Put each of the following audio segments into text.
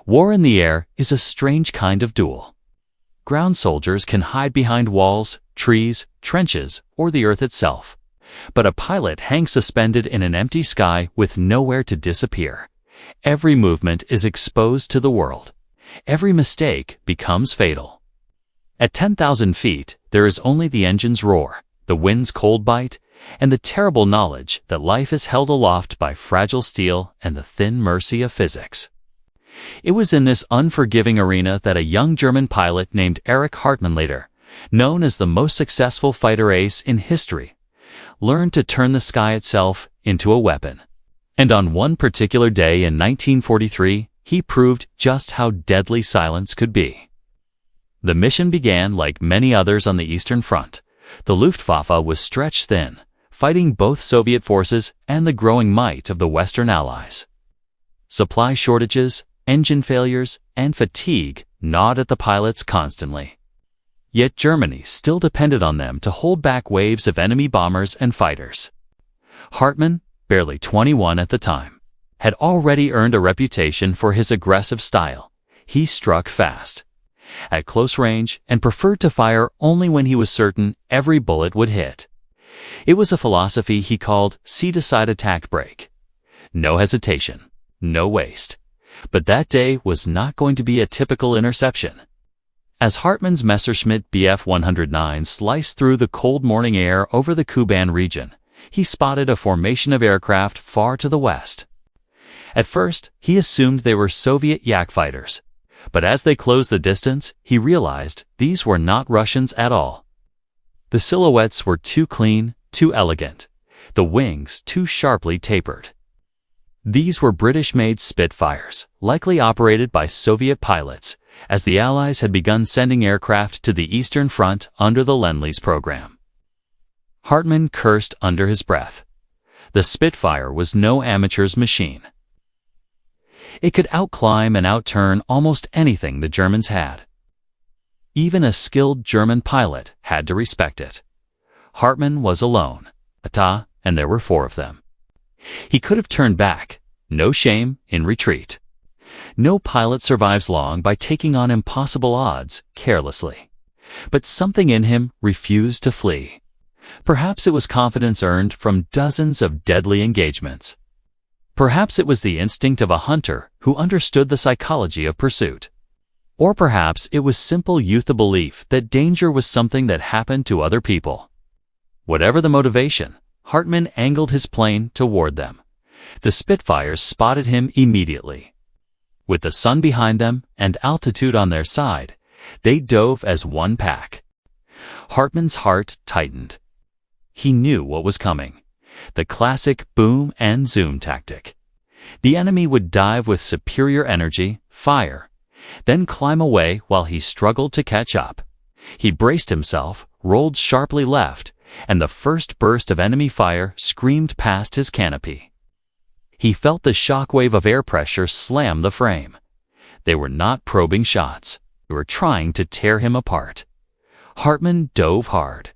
War in the air is a strange kind of duel. Ground soldiers can hide behind walls, trees, trenches, or the earth itself. But a pilot hangs suspended in an empty sky with nowhere to disappear. Every movement is exposed to the world. Every mistake becomes fatal. At 10,000 feet, there is only the engine's roar, the wind's cold bite, and the terrible knowledge that life is held aloft by fragile steel and the thin mercy of physics. It was in this unforgiving arena that a young German pilot named Erich Hartmann, later known as the most successful fighter ace in history, learned to turn the sky itself into a weapon. And on one particular day in 1943, he proved just how deadly silence could be. The mission began like many others on the Eastern Front. The Luftwaffe was stretched thin, fighting both Soviet forces and the growing might of the Western Allies. Supply shortages, engine failures, and fatigue gnawed at the pilots constantly. Yet Germany still depended on them to hold back waves of enemy bombers and fighters. Hartmann, barely 21 at the time, had already earned a reputation for his aggressive style. He struck fast, at close range, and preferred to fire only when he was certain every bullet would hit. It was a philosophy he called seat-aside attack break. No hesitation, no waste. But that day was not going to be a typical interception. As Hartmann's Messerschmitt Bf 109 sliced through the cold morning air over the Kuban region, he spotted a formation of aircraft far to the west. At first, he assumed they were Soviet Yak fighters, but as they closed the distance, he realized these were not Russians at all. The silhouettes were too clean, too elegant, the wings too sharply tapered. These were British-made Spitfires, likely operated by Soviet pilots, as the Allies had begun sending aircraft to the Eastern Front under the Lend-Lease program. Hartmann cursed under his breath. The Spitfire was no amateur's machine. It could outclimb and outturn almost anything the Germans had. Even a skilled German pilot had to respect it. Hartmann was alone, and there were 4 of them. He could have turned back, no shame in retreat. No pilot survives long by taking on impossible odds carelessly. But something in him refused to flee. Perhaps it was confidence earned from dozens of deadly engagements. Perhaps it was the instinct of a hunter who understood the psychology of pursuit. Or perhaps it was simple youthful belief that danger was something that happened to other people. Whatever the motivation, Hartmann angled his plane toward them. The Spitfires spotted him immediately. With the sun behind them and altitude on their side, they dove as one pack. Hartmann's heart tightened. He knew what was coming. The classic boom and zoom tactic. The enemy would dive with superior energy, fire, then climb away while he struggled to catch up. He braced himself, rolled sharply left, and the first burst of enemy fire screamed past his canopy. He felt the shockwave of air pressure slam the frame. They were not probing shots. They were trying to tear him apart. Hartmann dove hard.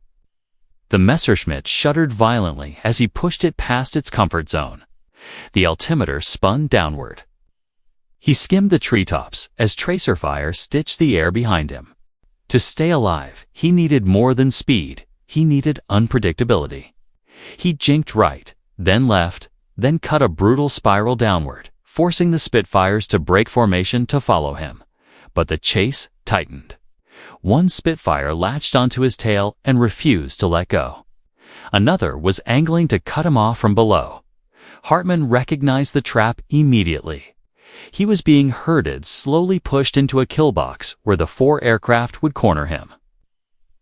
The Messerschmitt shuddered violently as he pushed it past its comfort zone. The altimeter spun downward. He skimmed the treetops as tracer fire stitched the air behind him. To stay alive, he needed more than speed. He needed unpredictability. He jinked right, then left, then cut a brutal spiral downward, forcing the Spitfires to break formation to follow him. But the chase tightened. One Spitfire latched onto his tail and refused to let go. Another was angling to cut him off from below. Hartmann recognized the trap immediately. He was being herded, slowly pushed into a kill box where the 4 aircraft would corner him.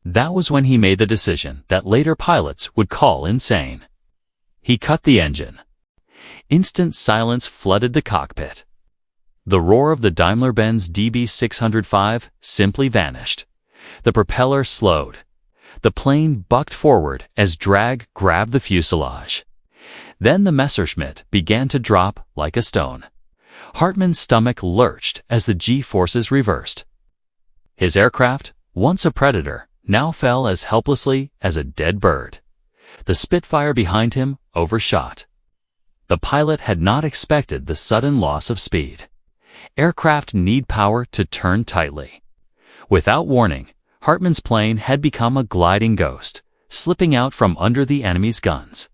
That was when he made the decision that later pilots would call insane. He cut the engine. Instant silence flooded the cockpit. The roar of the Daimler-Benz DB605 simply vanished. The propeller slowed. The plane bucked forward as drag grabbed the fuselage. Then the Messerschmitt began to drop like a stone. Hartmann's stomach lurched as the G-forces reversed. His aircraft, once a predator, now fell as helplessly as a dead bird. The Spitfire behind him overshot. The pilot had not expected the sudden loss of speed. Aircraft need power to turn tightly. Without warning, Hartmann's plane had become a gliding ghost, slipping out from under the enemy's guns.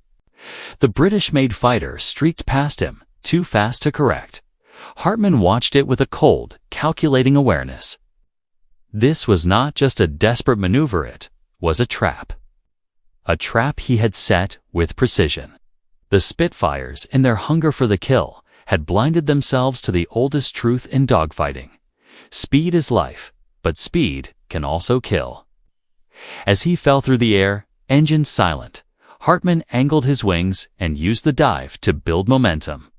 The British-made fighter streaked past him, too fast to correct. Hartmann watched it with a cold, calculating awareness. This was not just a desperate maneuver, it was a trap. A trap he had set with precision. The Spitfires, in their hunger for the kill, had blinded themselves to the oldest truth in dogfighting. Speed is life, but speed can also kill. As he fell through the air, engines silent, Hartmann angled his wings and used the dive to build momentum.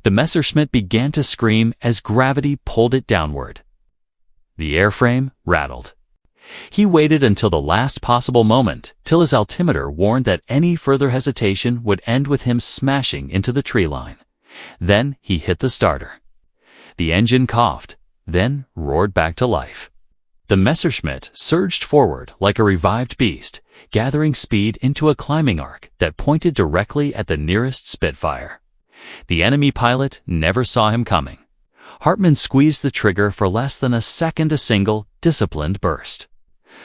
The Messerschmitt began to scream as gravity pulled it downward. The airframe rattled. He waited until the last possible moment, till his altimeter warned that any further hesitation would end with him smashing into the tree line. Then he hit the starter. The engine coughed, then roared back to life. The Messerschmitt surged forward like a revived beast, gathering speed into a climbing arc that pointed directly at the nearest Spitfire. The enemy pilot never saw him coming. Hartmann squeezed the trigger for less than a second, a single, disciplined burst.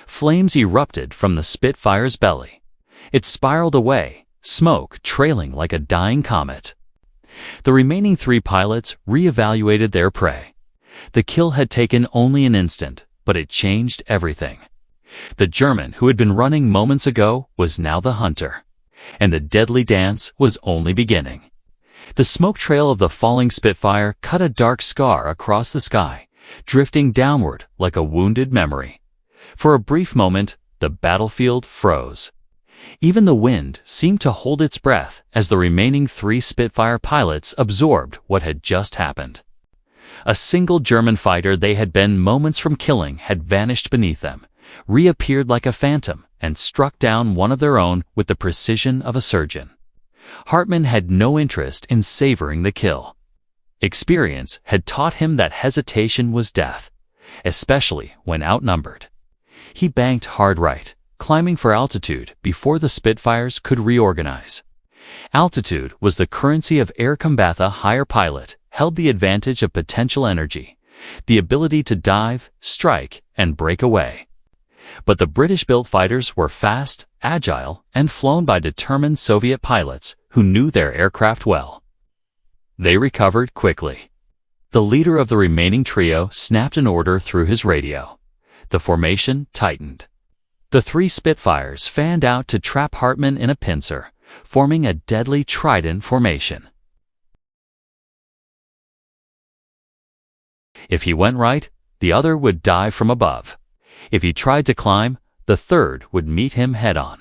Flames erupted from the Spitfire's belly. It spiraled away, smoke trailing like a dying comet. The remaining 3 pilots re-evaluated their prey. The kill had taken only an instant, but it changed everything. The German who had been running moments ago was now the hunter. And the deadly dance was only beginning. The smoke trail of the falling Spitfire cut a dark scar across the sky, drifting downward like a wounded memory. For a brief moment, the battlefield froze. Even the wind seemed to hold its breath as the remaining 3 Spitfire pilots absorbed what had just happened. A single German fighter they had been moments from killing had vanished beneath them, reappeared like a phantom, and struck down one of their own with the precision of a surgeon. Hartmann had no interest in savoring the kill. Experience had taught him that hesitation was death, especially when outnumbered. He banked hard right, climbing for altitude before the Spitfires could reorganize. Altitude was the currency of air combat. A higher pilot held the advantage of potential energy, the ability to dive, strike, and break away. But the British-built fighters were fast, agile, and flown by determined Soviet pilots who knew their aircraft well. They recovered quickly. The leader of the remaining trio snapped an order through his radio. The formation tightened. The 3 Spitfires fanned out to trap Hartmann in a pincer, forming a deadly trident formation. If he went right, the other would dive from above. If he tried to climb, the third would meet him head-on.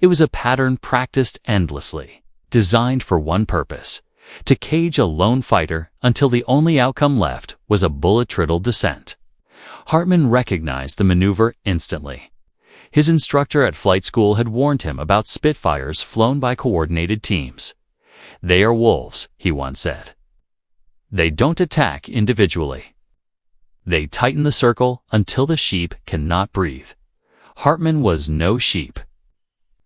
It was a pattern practiced endlessly, designed for one purpose: to cage a lone fighter until the only outcome left was a bullet-riddled descent. Hartmann recognized the maneuver instantly. His instructor at flight school had warned him about Spitfires flown by coordinated teams. "They are wolves," he once said. "They don't attack individually. They tighten the circle until the sheep cannot breathe." Hartmann was no sheep.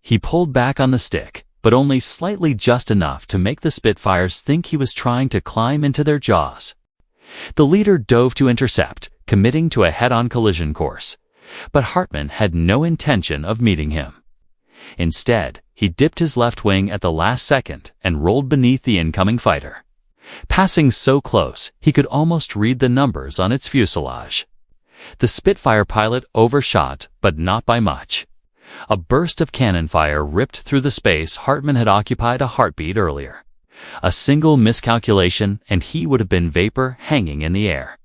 He pulled back on the stick, but only slightly, just enough to make the Spitfires think he was trying to climb into their jaws. The leader dove to intercept, committing to a head-on collision course. But Hartmann had no intention of meeting him. Instead, he dipped his left wing at the last second and rolled beneath the incoming fighter. Passing so close, he could almost read the numbers on its fuselage. The Spitfire pilot overshot, but not by much. A burst of cannon fire ripped through the space Hartmann had occupied a heartbeat earlier. A single miscalculation, and he would have been vapor hanging in the air.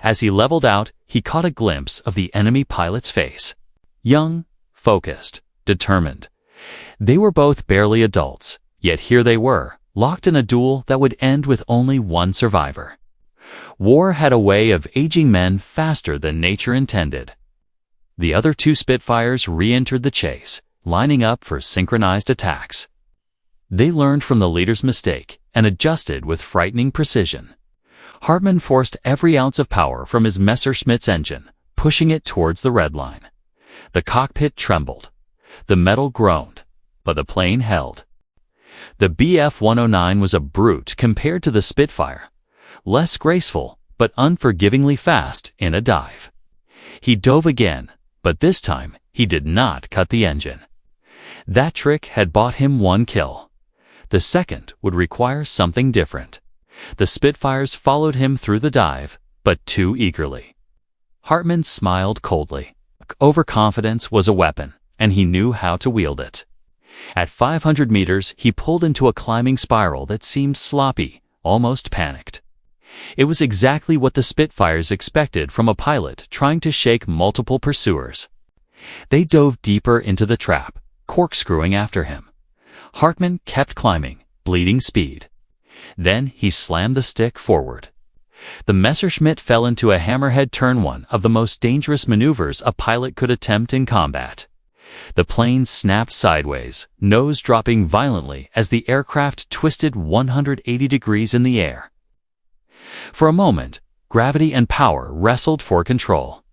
As he leveled out, he caught a glimpse of the enemy pilot's face. Young, focused, determined. They were both barely adults, yet here they were, locked in a duel that would end with only one survivor. War had a way of aging men faster than nature intended. The other 2 Spitfires re-entered the chase, lining up for synchronized attacks. They learned from the leader's mistake and adjusted with frightening precision. Hartmann forced every ounce of power from his Messerschmitt's engine, pushing it towards the red line. The cockpit trembled. The metal groaned, but the plane held. The Bf-109 was a brute compared to the Spitfire. less graceful, but unforgivingly fast in a dive. He dove again, but this time he did not cut the engine. That trick had bought him 1 kill. The second would require something different. The Spitfires followed him through the dive, but too eagerly. Hartman smiled coldly. Overconfidence was a weapon, and he knew how to wield it. At 500 meters, he pulled into a climbing spiral that seemed sloppy, almost panicked. It was exactly what the Spitfires expected from a pilot trying to shake multiple pursuers. They dove deeper into the trap, corkscrewing after him. Hartman kept climbing, bleeding speed. Then he slammed the stick forward. The Messerschmitt fell into a hammerhead turn, one of the most dangerous maneuvers a pilot could attempt in combat. The plane snapped sideways, nose dropping violently as the aircraft twisted 180 degrees in the air. For a moment, gravity and power wrestled for control.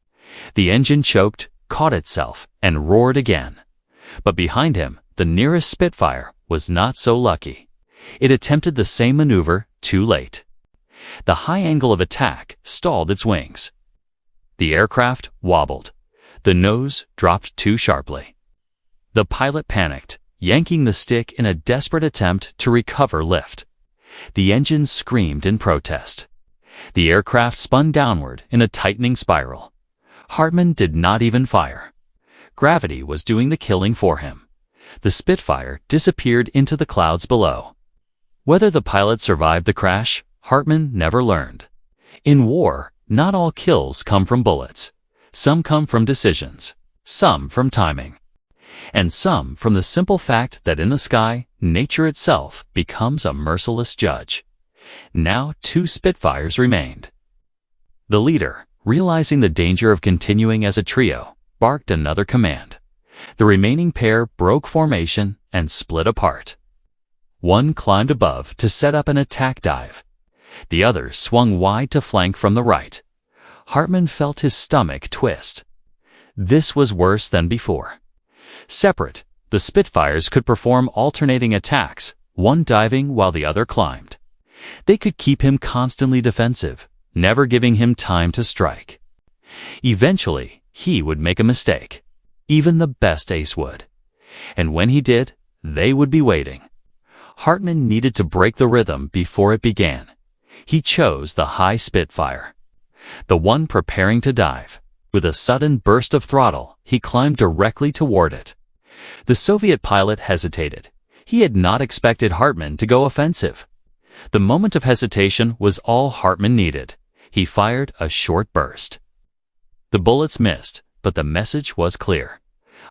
The engine choked, caught itself, and roared again. But behind him, the nearest Spitfire was not so lucky. It attempted the same maneuver too late. The high angle of attack stalled its wings. The aircraft wobbled. The nose dropped too sharply. The pilot panicked, yanking the stick in a desperate attempt to recover lift. The engine screamed in protest. The aircraft spun downward in a tightening spiral. Hartman did not even fire. Gravity was doing the killing for him. The Spitfire disappeared into the clouds below. Whether the pilot survived the crash, Hartman never learned. In war, not all kills come from bullets. Some come from decisions, some from timing, and some from the simple fact that in the sky, nature itself becomes a merciless judge. Now 2 Spitfires remained. The leader, realizing the danger of continuing as a trio, barked another command. The remaining pair broke formation and split apart. One climbed above to set up an attack dive. The other swung wide to flank from the right. Hartman felt his stomach twist. This was worse than before. Separate, the Spitfires could perform alternating attacks, one diving while the other climbed. They could keep him constantly defensive, never giving him time to strike. Eventually, he would make a mistake. Even the best ace would. And when he did, they would be waiting. Hartman needed to break the rhythm before it began. He chose the high Spitfire, the one preparing to dive. With a sudden burst of throttle, he climbed directly toward it. The Soviet pilot hesitated. He had not expected Hartman to go offensive. The moment of hesitation was all Hartman needed. He fired a short burst. The bullets missed, but the message was clear.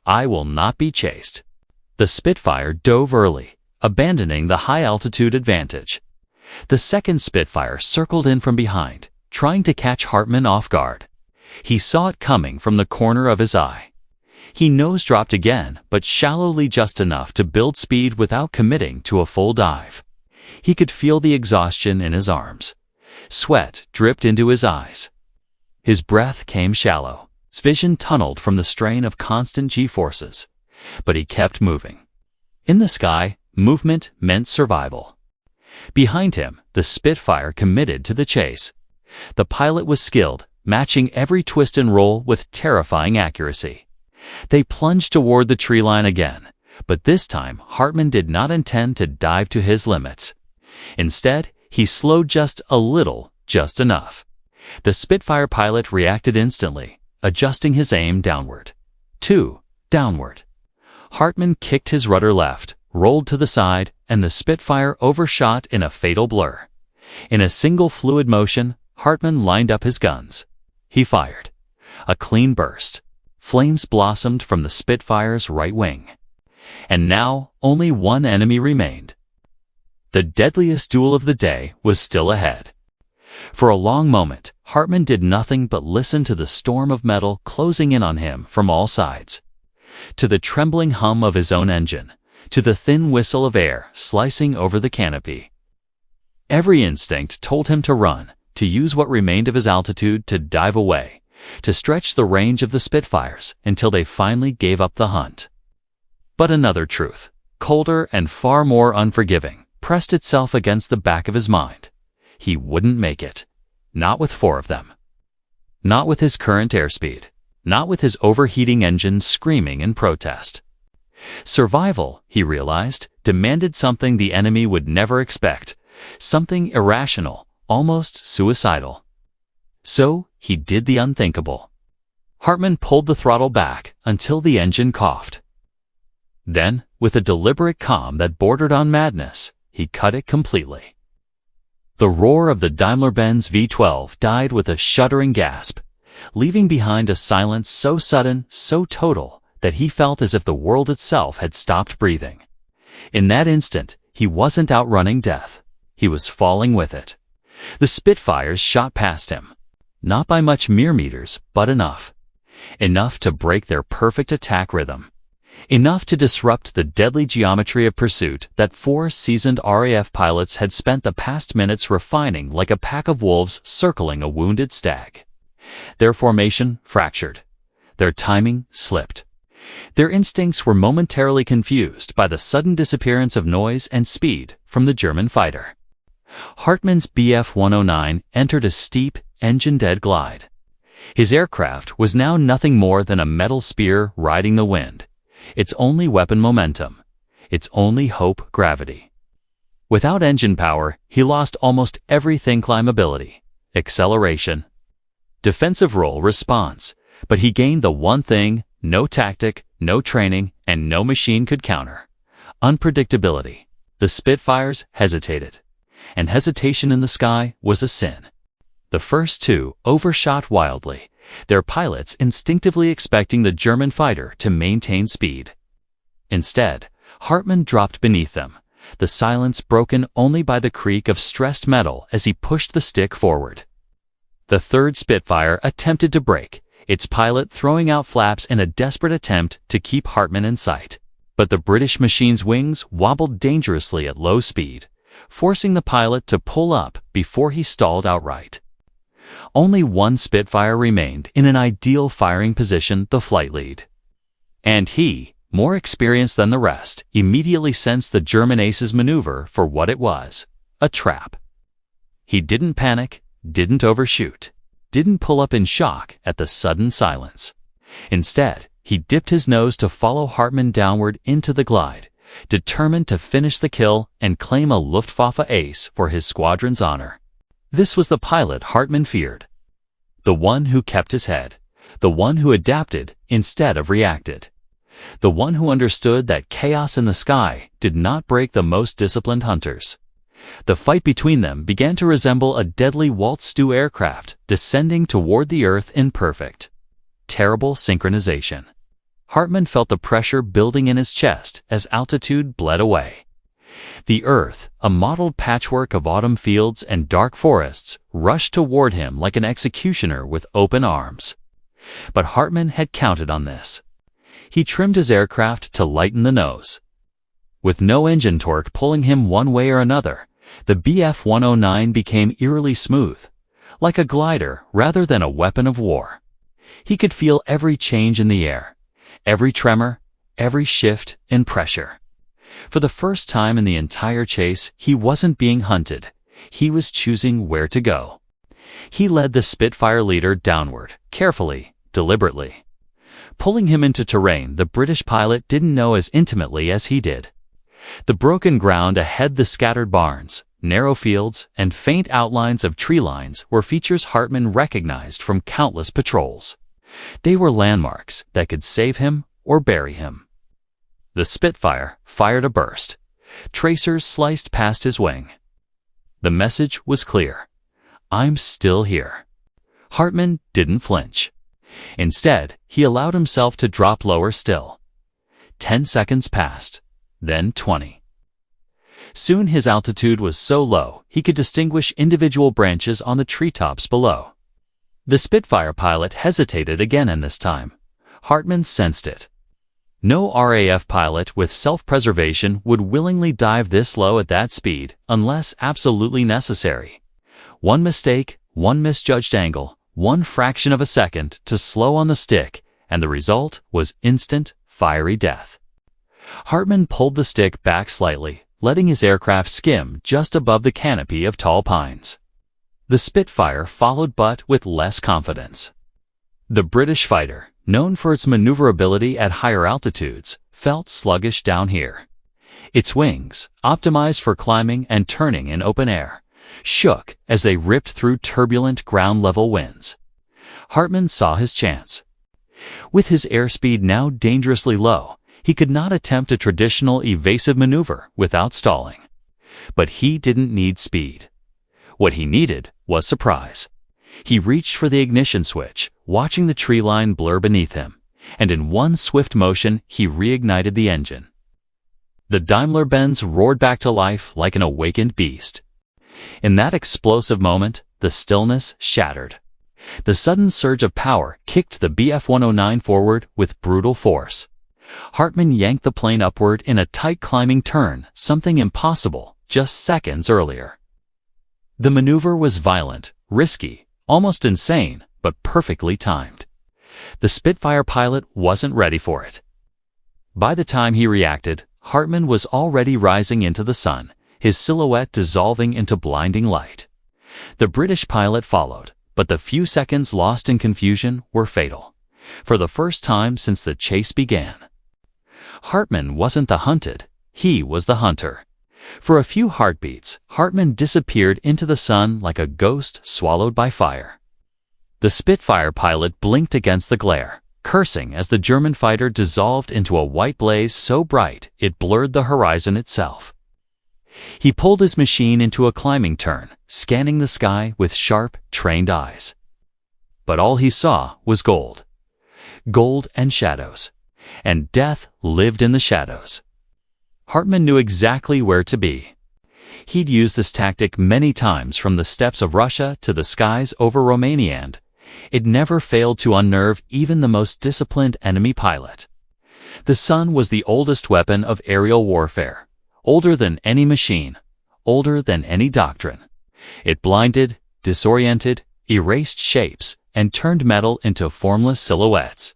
I will not be chased. The Spitfire dove early, abandoning the high-altitude advantage. The second Spitfire circled in from behind, trying to catch Hartman off guard. He saw it coming from the corner of his eye. He nose-dropped again, but shallowly, just enough to build speed without committing to a full dive. He could feel the exhaustion in his arms. Sweat dripped into his eyes. His breath came shallow. His vision tunneled from the strain of constant G-forces. But he kept moving. In the sky, movement meant survival. Behind him, the Spitfire committed to the chase. The pilot was skilled, matching every twist and roll with terrifying accuracy. They plunged toward the tree line again, but this time Hartman did not intend to dive to his limits. Instead, he slowed just a little, just enough. The Spitfire pilot reacted instantly, adjusting his aim downward. Downward. Hartman kicked his rudder left, rolled to the side, and the Spitfire overshot in a fatal blur. In a single fluid motion, Hartman lined up his guns. He fired. A clean burst. Flames blossomed from the Spitfire's right wing. And now, only one enemy remained. The deadliest duel of the day was still ahead. For a long moment, Hartman did nothing but listen to the storm of metal closing in on him from all sides. To the trembling hum of his own engine, to the thin whistle of air slicing over the canopy. Every instinct told him to run, to use what remained of his altitude to dive away, to stretch the range of the Spitfires until they finally gave up the hunt. But another truth, colder and far more unforgiving, pressed itself against the back of his mind. He wouldn't make it. Not with 4 of them. Not with his current airspeed. Not with his overheating engine screaming in protest. Survival, he realized, demanded something the enemy would never expect, something irrational, almost suicidal. So, he did the unthinkable. Hartman pulled the throttle back until the engine coughed. Then, with a deliberate calm that bordered on madness, he cut it completely. The roar of the Daimler-Benz V12 died with a shuddering gasp, leaving behind a silence so sudden, so total, that he felt as if the world itself had stopped breathing. In that instant, he wasn't outrunning death. He was falling with it. The Spitfires shot past him. Not by much mere meters, but enough. Enough to break their perfect attack rhythm. Enough to disrupt the deadly geometry of pursuit that 4 seasoned RAF pilots had spent the past minutes refining like a pack of wolves circling a wounded stag. Their formation fractured. Their timing slipped. Their instincts were momentarily confused by the sudden disappearance of noise and speed from the German fighter. Hartman's Bf-109 entered a steep, engine-dead glide. His aircraft was now nothing more than a metal spear riding the wind. Its only weapon momentum. Its only hope gravity. Without engine power, he lost almost everything: climbability, acceleration, defensive roll response, but he gained the one thing no tactic, no training, and no machine could counter: unpredictability. The Spitfires hesitated, and hesitation in the sky was a sin. The first 2 overshot wildly, their pilots instinctively expecting the German fighter to maintain speed. Instead, Hartman dropped beneath them, the silence broken only by the creak of stressed metal as he pushed the stick forward. The 3rd Spitfire attempted to brake, its pilot throwing out flaps in a desperate attempt to keep Hartman in sight. But the British machine's wings wobbled dangerously at low speed, forcing the pilot to pull up before he stalled outright. Only 1 Spitfire remained in an ideal firing position, the flight lead. And he, more experienced than the rest, immediately sensed the German ace's maneuver for what it was: a trap. He didn't panic, didn't overshoot, didn't pull up in shock at the sudden silence. Instead, he dipped his nose to follow Hartman downward into the glide, determined to finish the kill and claim a Luftwaffe ace for his squadron's honor. This was the pilot Hartman feared. The one who kept his head. The one who adapted instead of reacted. The one who understood that chaos in the sky did not break the most disciplined hunters. The fight between them began to resemble a deadly Waltz-2 aircraft descending toward the earth in perfect, terrible synchronization. Hartman felt the pressure building in his chest as altitude bled away. The earth, a mottled patchwork of autumn fields and dark forests, rushed toward him like an executioner with open arms. But Hartman had counted on this. He trimmed his aircraft to lighten the nose. With no engine torque pulling him one way or another, the Bf-109 became eerily smooth, like a glider rather than a weapon of war. He could feel every change in the air, every tremor, every shift in pressure. For the first time in the entire chase, he wasn't being hunted. He was choosing where to go. He led the Spitfire leader downward, carefully, deliberately. Pulling him into terrain the British pilot didn't know as intimately as he did. The broken ground ahead, the scattered barns, narrow fields, and faint outlines of tree lines were features Hartman recognized from countless patrols. They were landmarks that could save him or bury him. The Spitfire fired a burst. Tracers sliced past his wing. The message was clear. I'm still here. Hartman didn't flinch. Instead, he allowed himself to drop lower still. 10 seconds passed, then 20. Soon his altitude was so low he could distinguish individual branches on the treetops below. The Spitfire pilot hesitated again, and this time Hartman sensed it. No RAF pilot with self-preservation would willingly dive this low at that speed unless absolutely necessary. One mistake, one misjudged angle, one fraction of a second to slow on the stick, and the result was instant, fiery death. Hartman pulled the stick back slightly, letting his aircraft skim just above the canopy of tall pines. The Spitfire followed, but with less confidence. The British fighter, known for its maneuverability at higher altitudes, felt sluggish down here. Its wings, optimized for climbing and turning in open air, shook as they ripped through turbulent ground-level winds. Hartmann saw his chance. With his airspeed now dangerously low, he could not attempt a traditional evasive maneuver without stalling. But he didn't need speed. What he needed was surprise. He reached for the ignition switch, watching the tree line blur beneath him, and in one swift motion he reignited the engine. The Daimler-Benz roared back to life like an awakened beast. In that explosive moment, the stillness shattered. The sudden surge of power kicked the Bf-109 forward with brutal force. Hartmann yanked the plane upward in a tight climbing turn, something impossible just seconds earlier. The maneuver was violent, risky, almost insane, but perfectly timed. The Spitfire pilot wasn't ready for it. By the time he reacted, Hartmann was already rising into the sun, his silhouette dissolving into blinding light. The British pilot followed, but the few seconds lost in confusion were fatal. For the first time since the chase began. Hartmann wasn't the hunted, he was the hunter. For a few heartbeats, Hartmann disappeared into the sun like a ghost swallowed by fire. The Spitfire pilot blinked against the glare, cursing as the German fighter dissolved into a white blaze so bright it blurred the horizon itself. He pulled his machine into a climbing turn, scanning the sky with sharp, trained eyes. But all he saw was gold. Gold and shadows. And death lived in the shadows. Hartmann knew exactly where to be. He'd used this tactic many times from the steppes of Russia to the skies over Romania, and it never failed to unnerve even the most disciplined enemy pilot. The sun was the oldest weapon of aerial warfare, older than any machine, older than any doctrine. It blinded, disoriented, erased shapes, and turned metal into formless silhouettes.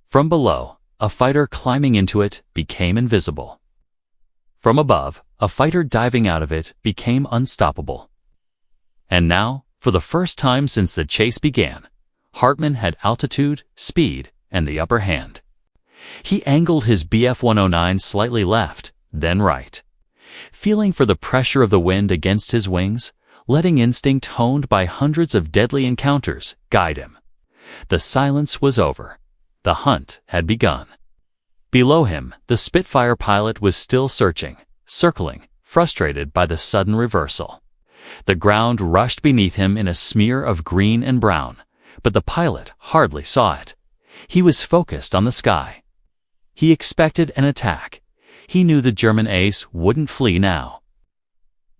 From below, a fighter climbing into it became invisible. From above, a fighter diving out of it became unstoppable. And now, for the first time since the chase began, Hartmann had altitude, speed, and the upper hand. He angled his Bf-109 slightly left, then right. Feeling for the pressure of the wind against his wings, letting instinct honed by hundreds of deadly encounters guide him. The silence was over. The hunt had begun. Below him, the Spitfire pilot was still searching, circling, frustrated by the sudden reversal. The ground rushed beneath him in a smear of green and brown, but the pilot hardly saw it. He was focused on the sky. He expected an attack. He knew the German ace wouldn't flee now.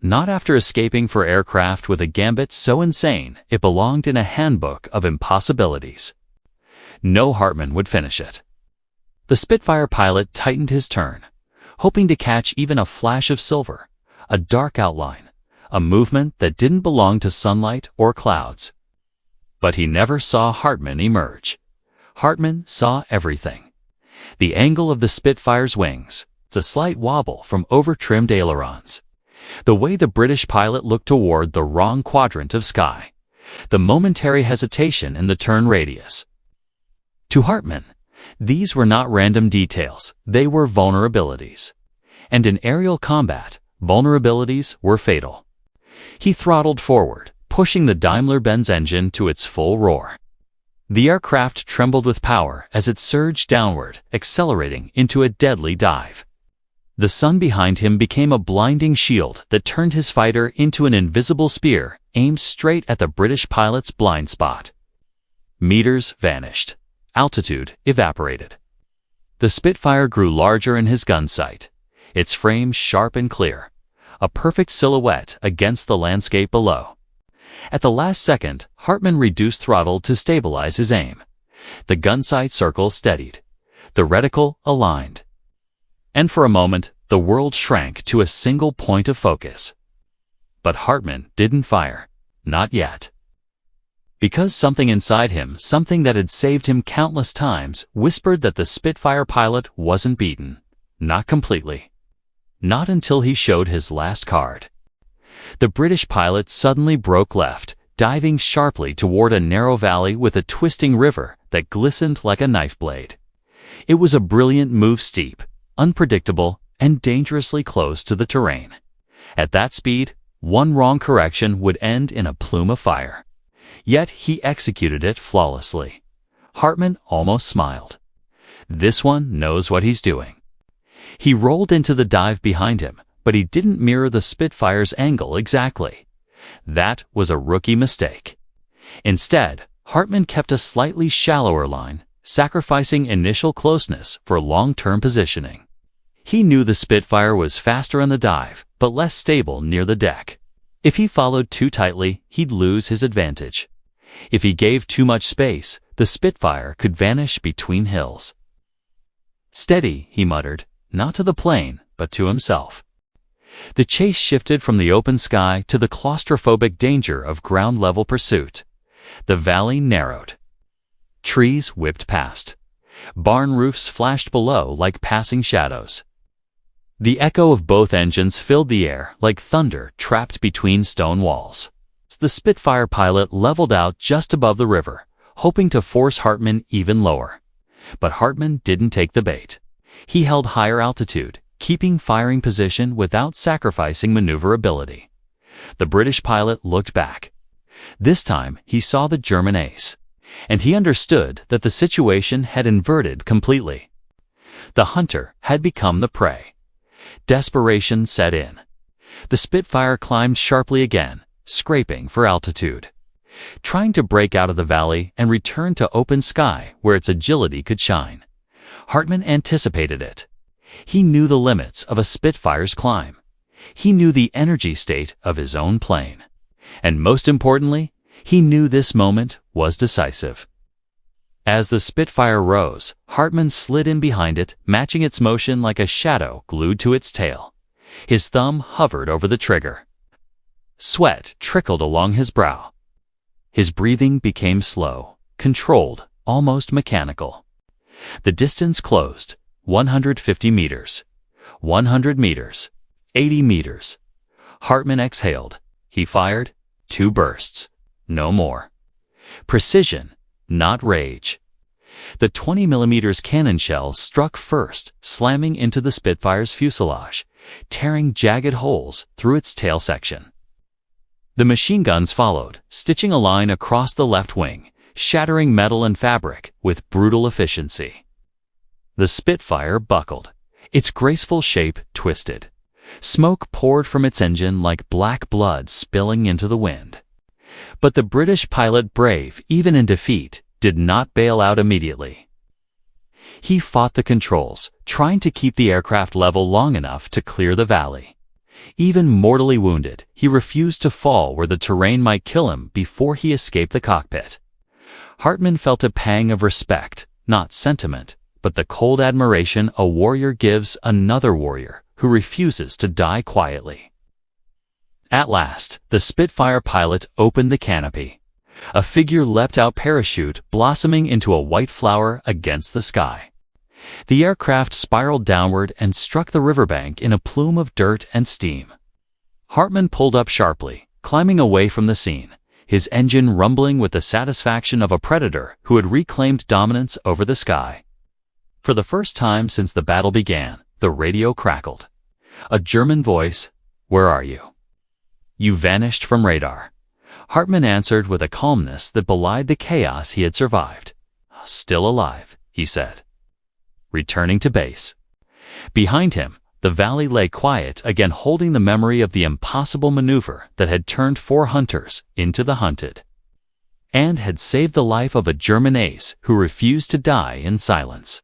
Not after escaping for aircraft with a gambit so insane it belonged in a handbook of impossibilities. No Hartmann would finish it. The Spitfire pilot tightened his turn, hoping to catch even a flash of silver, a dark outline, a movement that didn't belong to sunlight or clouds. But he never saw Hartmann emerge. Hartmann saw everything. The angle of the Spitfire's wings, the slight wobble from over-trimmed ailerons, the way the British pilot looked toward the wrong quadrant of sky, the momentary hesitation in the turn radius. To Hartmann, these were not random details, they were vulnerabilities. And in aerial combat, vulnerabilities were fatal. He throttled forward, pushing the Daimler-Benz engine to its full roar. The aircraft trembled with power as it surged downward, accelerating into a deadly dive. The sun behind him became a blinding shield that turned his fighter into an invisible spear aimed straight at the British pilot's blind spot. Meters vanished. Altitude evaporated. The Spitfire grew larger in his gun sight, its frame sharp and clear, a perfect silhouette against the landscape below. At the last second, Hartmann reduced throttle to stabilize his aim. The gun sight circle steadied. The reticle aligned. And for a moment, the world shrank to a single point of focus. But Hartmann didn't fire. Not yet. Because something inside him, something that had saved him countless times, whispered that the Spitfire pilot wasn't beaten. Not completely. Not until he showed his last card. The British pilot suddenly broke left, diving sharply toward a narrow valley with a twisting river that glistened like a knife blade. It was a brilliant move, steep, unpredictable, and dangerously close to the terrain. At that speed, one wrong correction would end in a plume of fire. Yet he executed it flawlessly. Hartmann almost smiled. This one knows what he's doing. He rolled into the dive behind him, but he didn't mirror the Spitfire's angle exactly. That was a rookie mistake. Instead, Hartmann kept a slightly shallower line, sacrificing initial closeness for long-term positioning. He knew the Spitfire was faster on the dive, but less stable near the deck. If he followed too tightly, he'd lose his advantage. If he gave too much space, the Spitfire could vanish between hills. "Steady," he muttered, not to the plane, but to himself. The chase shifted from the open sky to the claustrophobic danger of ground-level pursuit. The valley narrowed. Trees whipped past. Barn roofs flashed below like passing shadows. The echo of both engines filled the air like thunder trapped between stone walls. The Spitfire pilot leveled out just above the river, hoping to force Hartmann even lower. But Hartmann didn't take the bait. He held higher altitude, keeping firing position without sacrificing maneuverability. The British pilot looked back. This time he saw the German ace, and he understood that the situation had inverted completely. The hunter had become the prey. Desperation set in. The Spitfire climbed sharply again, scraping for altitude, trying to break out of the valley and return to open sky where its agility could shine. Hartmann anticipated it. He knew the limits of a Spitfire's climb. He knew the energy state of his own plane. And most importantly, he knew this moment was decisive. As the Spitfire rose, Hartmann slid in behind it, matching its motion like a shadow glued to its tail. His thumb hovered over the trigger. Sweat trickled along his brow. His breathing became slow, controlled, almost mechanical. The distance closed. 150 meters. 100 meters. 80 meters. Hartmann exhaled. He fired. 2 bursts. No more. Precision, not rage. The 20mm cannon shells struck first, slamming into the Spitfire's fuselage, tearing jagged holes through its tail section. The machine guns followed, stitching a line across the left wing, shattering metal and fabric with brutal efficiency. The Spitfire buckled. Its graceful shape twisted. Smoke poured from its engine like black blood spilling into the wind. But the British pilot, brave even in defeat, did not bail out immediately. He fought the controls, trying to keep the aircraft level long enough to clear the valley. Even mortally wounded, he refused to fall where the terrain might kill him before he escaped the cockpit. Hartmann felt a pang of respect, not sentiment, but the cold admiration a warrior gives another warrior who refuses to die quietly. At last, the Spitfire pilot opened the canopy. A figure leapt out, parachute blossoming into a white flower against the sky. The aircraft spiraled downward and struck the riverbank in a plume of dirt and steam. Hartmann pulled up sharply, climbing away from the scene, his engine rumbling with the satisfaction of a predator who had reclaimed dominance over the sky. For the first time since the battle began, the radio crackled. A German voice, "Where are you?" "You vanished from radar." Hartmann answered with a calmness that belied the chaos he had survived. "Still alive," he said. Returning to base. Behind him, the valley lay quiet again, holding the memory of the impossible maneuver that had turned 4 hunters into the hunted, and had saved the life of a German ace who refused to die in silence.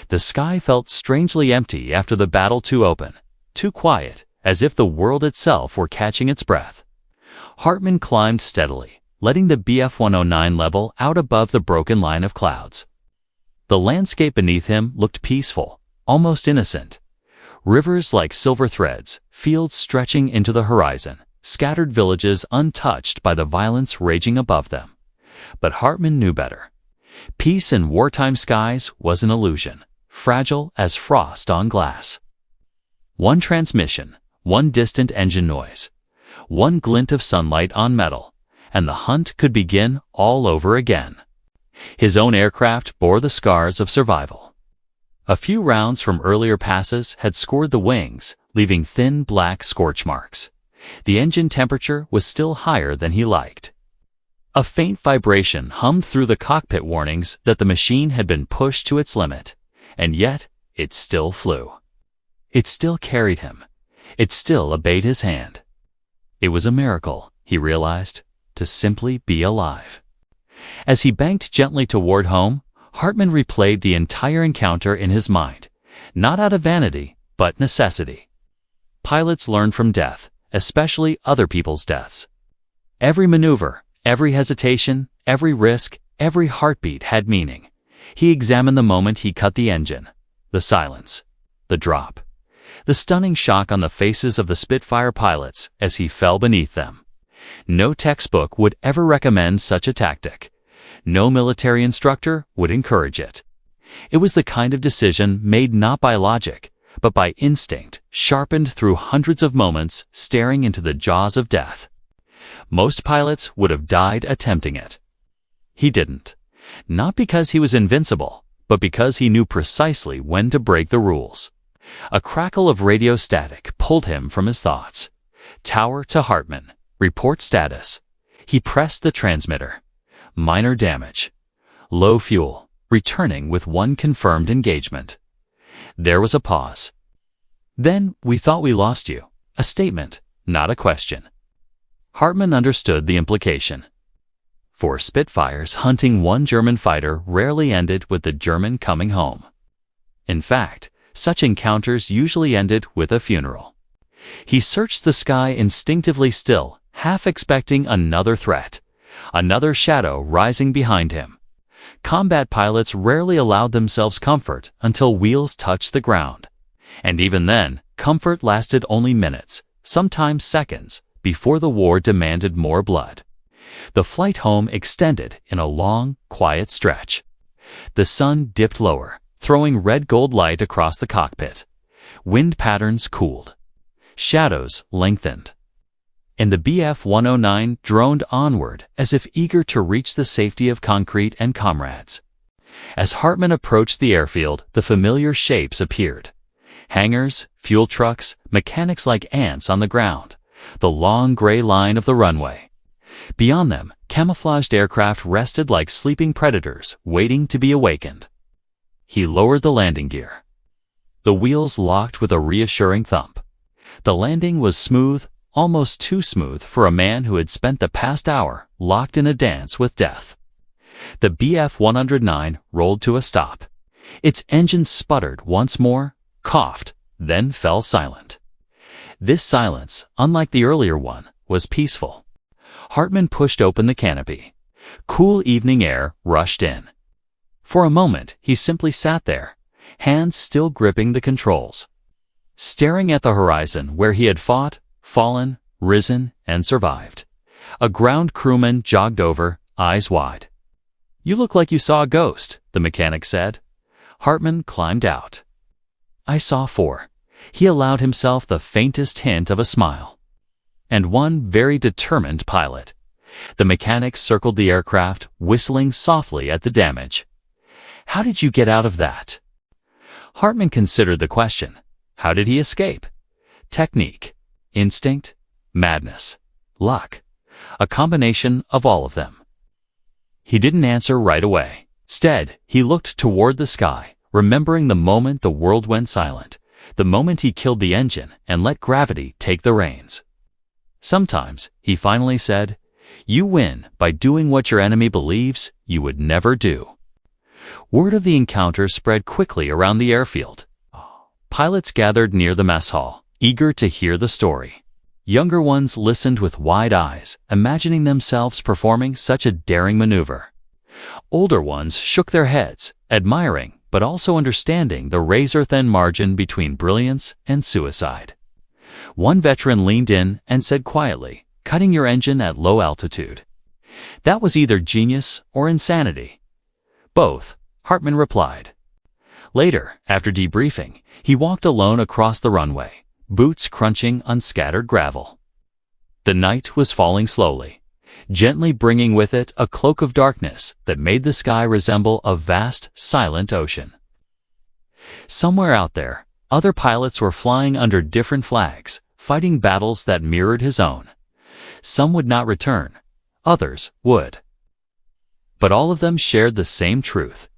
The sky felt strangely empty after the battle, too open, too quiet, as if the world itself were catching its breath. Hartmann climbed steadily, letting the Bf-109 level out above the broken line of clouds. The landscape beneath him looked peaceful, almost innocent. Rivers like silver threads, fields stretching into the horizon, scattered villages untouched by the violence raging above them. But Hartmann knew better. Peace in wartime skies was an illusion, fragile as frost on glass. One transmission, one distant engine noise, one glint of sunlight on metal, and the hunt could begin all over again. His own aircraft bore the scars of survival. A few rounds from earlier passes had scored the wings, leaving thin black scorch marks. The engine temperature was still higher than he liked. A faint vibration hummed through the cockpit warnings that the machine had been pushed to its limit, and yet it still flew. It still carried him. It still obeyed his hand. It was a miracle, he realized, to simply be alive. As he banked gently toward home, Hartman replayed the entire encounter in his mind, not out of vanity, but necessity. Pilots learn from death, especially other people's deaths. Every maneuver, every hesitation, every risk, every heartbeat had meaning. He examined the moment he cut the engine, the silence, the drop, the stunning shock on the faces of the Spitfire pilots as he fell beneath them. No textbook would ever recommend such a tactic. No military instructor would encourage it. It was the kind of decision made not by logic, but by instinct, sharpened through hundreds of moments staring into the jaws of death. Most pilots would have died attempting it. He didn't. Not because he was invincible, but because he knew precisely when to break the rules. A crackle of radio static pulled him from his thoughts. Tower to Hartman. Report status. He pressed the transmitter. Minor damage. Low fuel. Returning with one confirmed engagement. There was a pause. Then, we thought we lost you. A statement, not a question. Hartman understood the implication. For Spitfires, hunting one German fighter rarely ended with the German coming home. In fact, such encounters usually ended with a funeral. He searched the sky instinctively still, half expecting another threat, another shadow rising behind him. Combat pilots rarely allowed themselves comfort until wheels touched the ground. And even then, comfort lasted only minutes, sometimes seconds, before the war demanded more blood. The flight home extended in a long, quiet stretch. The sun dipped lower, throwing red-gold light across the cockpit. Wind patterns cooled. Shadows lengthened. And the Bf-109 droned onward as if eager to reach the safety of concrete and comrades. As Hartman approached the airfield, the familiar shapes appeared. Hangars, fuel trucks, mechanics like ants on the ground, the long gray line of the runway. Beyond them, camouflaged aircraft rested like sleeping predators waiting to be awakened. He lowered the landing gear. The wheels locked with a reassuring thump. The landing was smooth, almost too smooth for a man who had spent the past hour locked in a dance with death. The Bf-109 rolled to a stop. Its engine sputtered once more, coughed, then fell silent. This silence, unlike the earlier one, was peaceful. Hartman pushed open the canopy. Cool evening air rushed in. For a moment, he simply sat there, hands still gripping the controls, staring at the horizon where he had fought, fallen, risen, and survived. A ground crewman jogged over, eyes wide. "You look like you saw a ghost," the mechanic said. Hartman climbed out. "I saw 4. He allowed himself the faintest hint of a smile. "And one very determined pilot." The mechanic circled the aircraft, whistling softly at the damage. "How did you get out of that?" Hartman considered the question. How did he escape? Technique, instinct, madness, luck, a combination of all of them. He didn't answer right away. Instead, he looked toward the sky, remembering the moment the world went silent, the moment he killed the engine and let gravity take the reins. Sometimes, he finally said, "You win by doing what your enemy believes you would never do." Word of the encounter spread quickly around the airfield. Pilots gathered near the mess hall, eager to hear the story. Younger ones listened with wide eyes, imagining themselves performing such a daring maneuver. Older ones shook their heads, admiring but also understanding the razor-thin margin between brilliance and suicide. One veteran leaned in and said quietly, "Cutting your engine at low altitude. That was either genius or insanity." "Both," Hartman replied. Later, after debriefing, he walked alone across the runway, boots crunching on scattered gravel. The night was falling slowly, gently bringing with it a cloak of darkness that made the sky resemble a vast, silent ocean. Somewhere out there, other pilots were flying under different flags, fighting battles that mirrored his own. Some would not return, others would. But all of them shared the same truth.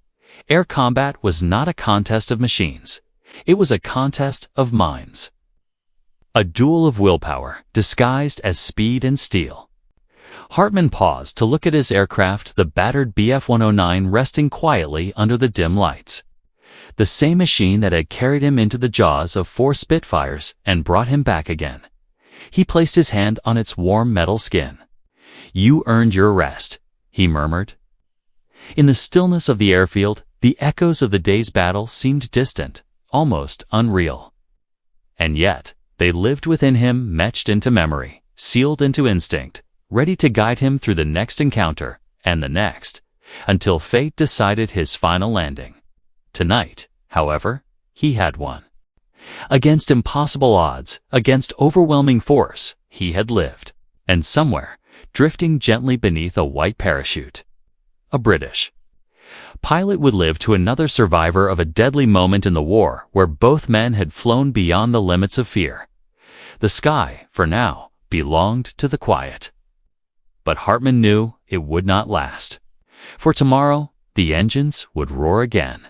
Air combat was not a contest of machines. It was a contest of minds. A duel of willpower disguised as speed and steel. Hartman paused to look at his aircraft, the battered Bf-109 resting quietly under the dim lights. The same machine that had carried him into the jaws of 4 Spitfires and brought him back again. He placed his hand on its warm metal skin. "You earned your rest," he murmured. In the stillness of the airfield, the echoes of the day's battle seemed distant, almost unreal. And yet, they lived within him, etched into memory, sealed into instinct, ready to guide him through the next encounter, and the next, until fate decided his final landing. Tonight, however, he had won. Against impossible odds, against overwhelming force, he had lived. And somewhere, drifting gently beneath a white parachute, a British pilot would live to another survivor of a deadly moment in the war where both men had flown beyond the limits of fear. The sky, for now, belonged to the quiet. But Hartman knew it would not last. For tomorrow, the engines would roar again.